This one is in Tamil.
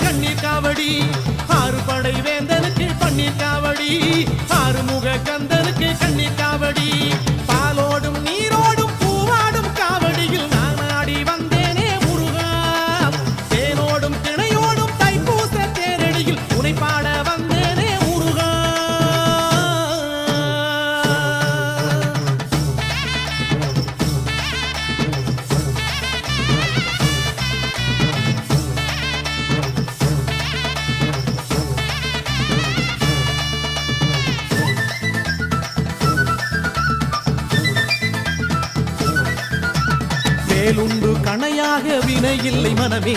கண்ணீர் காவடி ஆறு படை வேந்தனுக்கு பன்னீர் காவடி ஆறுமுக கந்தனுக்கு கண்ணீர் காவடி பாலோடும் நீரோடும் பூவாடும் காவடியில் நான் ஆடி வந்தேனே முருகா தேனோடும் திணையோடும் தைப்பூச தேரடியில் உனை பாட வந்தேனே முருகா வேலுண்டு கணையாக வினை இல்லை மனமே